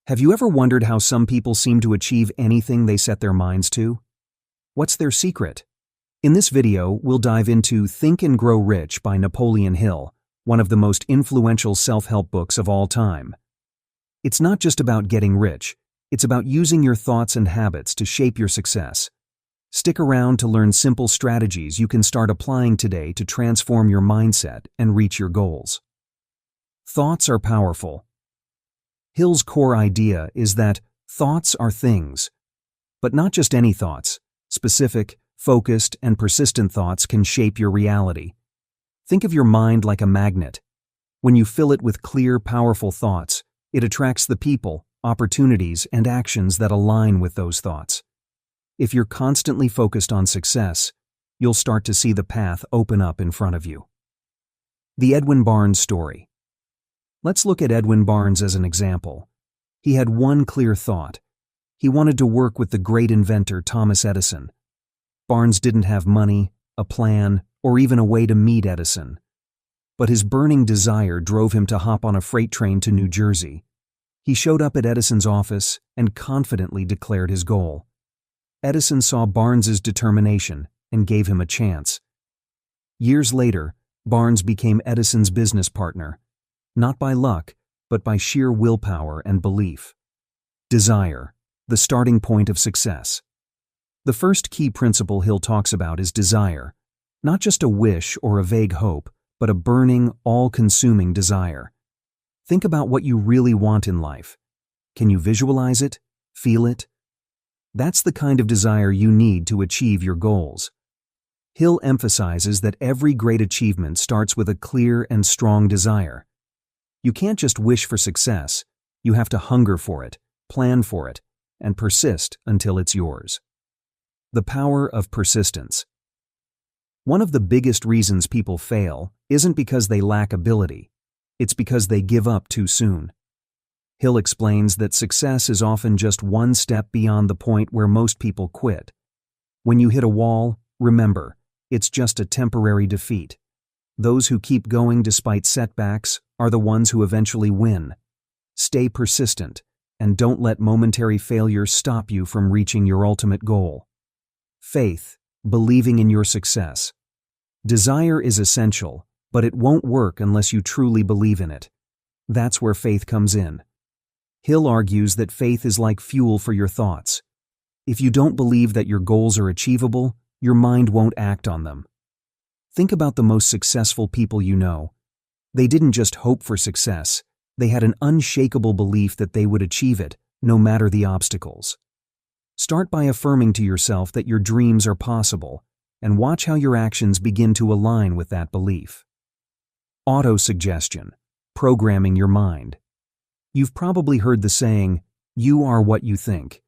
Have you ever wondered how some people seem to achieve anything they set their minds to? What's their secret? In this video, we'll dive into Think and Grow Rich by Napoleon Hill, one of the most influential self-help books of all time. It's not just about getting rich, it's about using your thoughts and habits to shape your success. Stick around to learn simple strategies you can start applying today to transform your mindset and reach your goals. Thoughts are powerful. Hill's core idea is that thoughts are things. But not just any thoughts. Specific, focused, and persistent thoughts can shape your reality. Think of your mind like a magnet. When you fill it with clear, powerful thoughts, it attracts the people, opportunities, and actions that align with those thoughts. If you're constantly focused on success, you'll start to see the path open up in front of you. The Edwin Barnes story. Let's look at Edwin Barnes as an example. He had one clear thought. He wanted to work with the great inventor Thomas Edison. Barnes didn't have money, a plan, or even a way to meet Edison. But his burning desire drove him to hop on a freight train to New Jersey. He showed up at Edison's office and confidently declared his goal. Edison saw Barnes's determination and gave him a chance. Years later, Barnes became Edison's business partner. Not by luck, but by sheer willpower and belief. Desire, the starting point of success. The first key principle Hill talks about is desire. Not just a wish or a vague hope, but a burning, all-consuming desire. Think about what you really want in life. Can you visualize it? Feel it? That's the kind of desire you need to achieve your goals. Hill emphasizes that every great achievement starts with a clear and strong desire. You can't just wish for success, you have to hunger for it, plan for it, and persist until it's yours. The power of persistence. One of the biggest reasons people fail isn't because they lack ability, it's because they give up too soon. Hill explains that success is often just one step beyond the point where most people quit. When you hit a wall, remember, it's just a temporary defeat. Those who keep going despite setbacks are the ones who eventually win. Stay persistent, and don't let momentary failure stop you from reaching your ultimate goal. Faith, believing in your success. Desire is essential, but it won't work unless you truly believe in it. That's where faith comes in. Hill argues that faith is like fuel for your thoughts. If you don't believe that your goals are achievable, your mind won't act on them. Think about the most successful people you know. They didn't just hope for success, they had an unshakable belief that they would achieve it, no matter the obstacles. Start by affirming to yourself that your dreams are possible, and watch how your actions begin to align with that belief. Auto-suggestion, programming your mind. You've probably heard the saying, "You are what you think."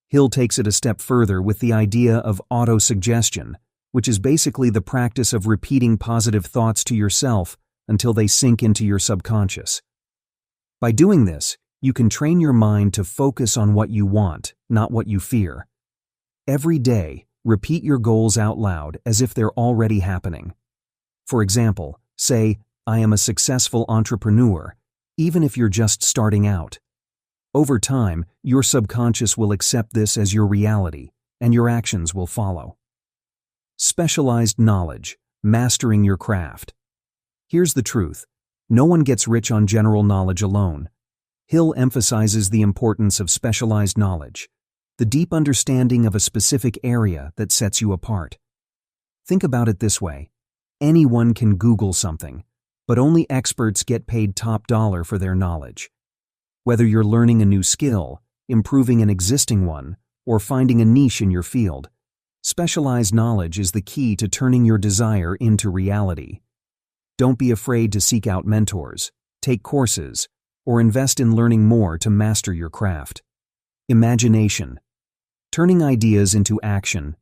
Hill takes it a step further with the idea of auto-suggestion, which is basically the practice of repeating positive thoughts to yourself until they sink into your subconscious. By doing this, you can train your mind to focus on what you want, not what you fear. Every day, repeat your goals out loud as if they're already happening. For example, say, "I am a successful entrepreneur," even if you're just starting out. Over time, your subconscious will accept this as your reality, and your actions will follow. Specialized knowledge, mastering your craft. Here's the truth. No one gets rich on general knowledge alone. Hill emphasizes the importance of specialized knowledge, the deep understanding of a specific area that sets you apart. Think about it this way. Anyone can Google something, but only experts get paid top dollar for their knowledge. Whether you're learning a new skill, improving an existing one, or finding a niche in your field, specialized knowledge is the key to turning your desire into reality. Don't be afraid to seek out mentors, take courses, or invest in learning more to master your craft. Imagination. Turning ideas into action.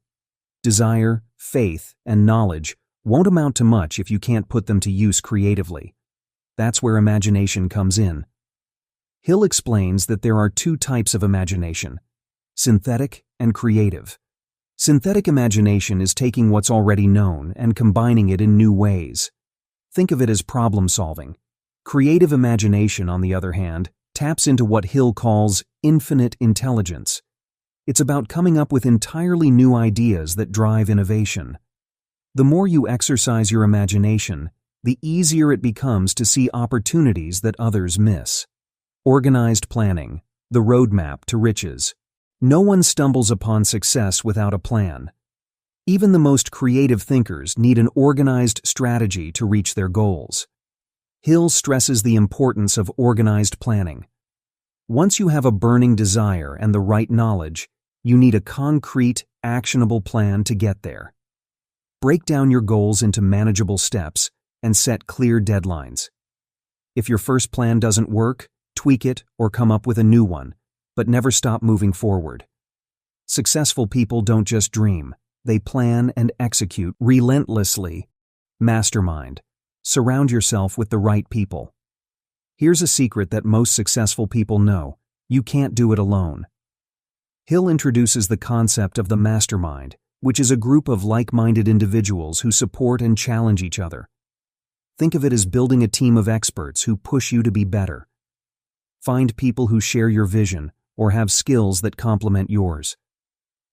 Desire, faith, and knowledge won't amount to much if you can't put them to use creatively. That's where imagination comes in. Hill explains that there are two types of imagination: synthetic and creative. Synthetic imagination is taking what's already known and combining it in new ways. Think of it as problem solving. Creative imagination, on the other hand, taps into what Hill calls infinite intelligence. It's about coming up with entirely new ideas that drive innovation. The more you exercise your imagination, the easier it becomes to see opportunities that others miss. Organized planning, the roadmap to riches. No one stumbles upon success without a plan. Even the most creative thinkers need an organized strategy to reach their goals. Hill stresses the importance of organized planning. Once you have a burning desire and the right knowledge, you need a concrete, actionable plan to get there. Break down your goals into manageable steps and set clear deadlines. If your first plan doesn't work, tweak it or come up with a new one, but never stop moving forward. Successful people don't just dream, they plan and execute relentlessly. Mastermind. Surround yourself with the right people. Here's a secret that most successful people know: you can't do it alone. Hill introduces the concept of the mastermind, which is a group of like-minded individuals who support and challenge each other. Think of it as building a team of experts who push you to be better. Find people who share your vision or have skills that complement yours.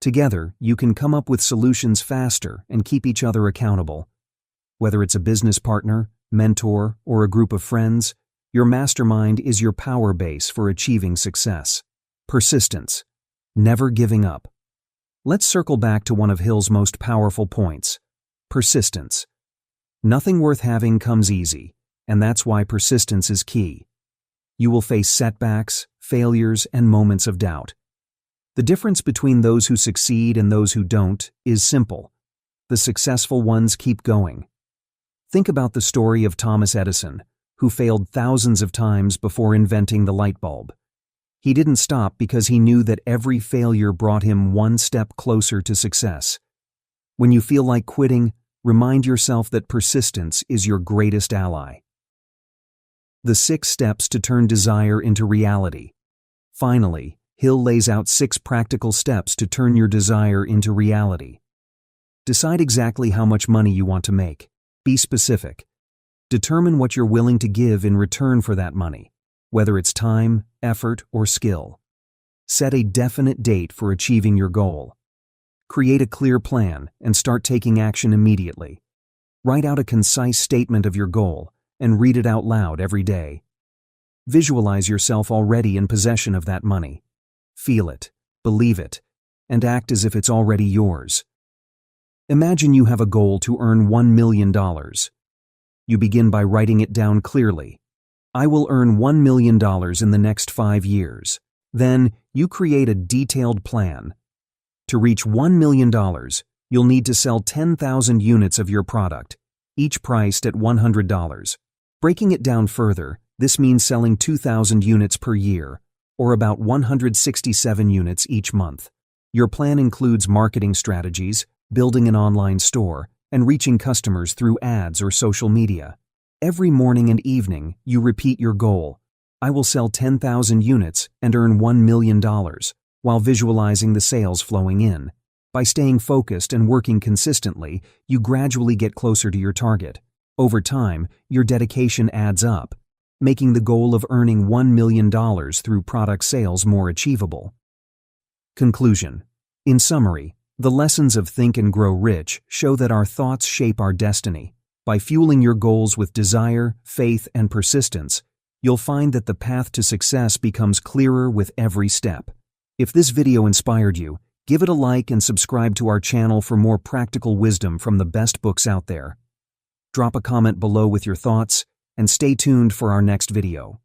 Together, you can come up with solutions faster and keep each other accountable. Whether it's a business partner, mentor, or a group of friends, your mastermind is your power base for achieving success. Persistence. Never giving up. Let's circle back to one of Hill's most powerful points: persistence. Nothing worth having comes easy, and that's why persistence is key. You will face setbacks, failures, and moments of doubt. The difference between those who succeed and those who don't is simple. The successful ones keep going. Think about the story of Thomas Edison, who failed thousands of times before inventing the light bulb. He didn't stop because he knew that every failure brought him one step closer to success. When you feel like quitting, remind yourself that persistence is your greatest ally. The 6 steps to turn desire into reality. Finally, Hill lays out 6 practical steps to turn your desire into reality. Decide exactly how much money you want to make. Be specific. Determine what you're willing to give in return for that money, whether it's time, effort, or skill. Set a definite date for achieving your goal. Create a clear plan and start taking action immediately. Write out a concise statement of your goal and read it out loud every day. Visualize yourself already in possession of that money. Feel it, believe it, and act as if it's already yours. Imagine you have a goal to earn $1 million. You begin by writing it down clearly. I will earn $1 million in the next 5 years. Then, you create a detailed plan. To reach $1 million, you'll need to sell 10,000 units of your product, each priced at $100. Breaking it down further, this means selling 2,000 units per year, or about 167 units each month. Your plan includes marketing strategies, building an online store, and reaching customers through ads or social media. Every morning and evening, you repeat your goal. I will sell 10,000 units and earn $1 million, while visualizing the sales flowing in. By staying focused and working consistently, you gradually get closer to your target. Over time, your dedication adds up, making the goal of earning $1 million through product sales more achievable. Conclusion. In summary, the lessons of Think and Grow Rich show that our thoughts shape our destiny. By fueling your goals with desire, faith, and persistence, you'll find that the path to success becomes clearer with every step. If this video inspired you, give it a like and subscribe to our channel for more practical wisdom from the best books out there. Drop a comment below with your thoughts, and stay tuned for our next video.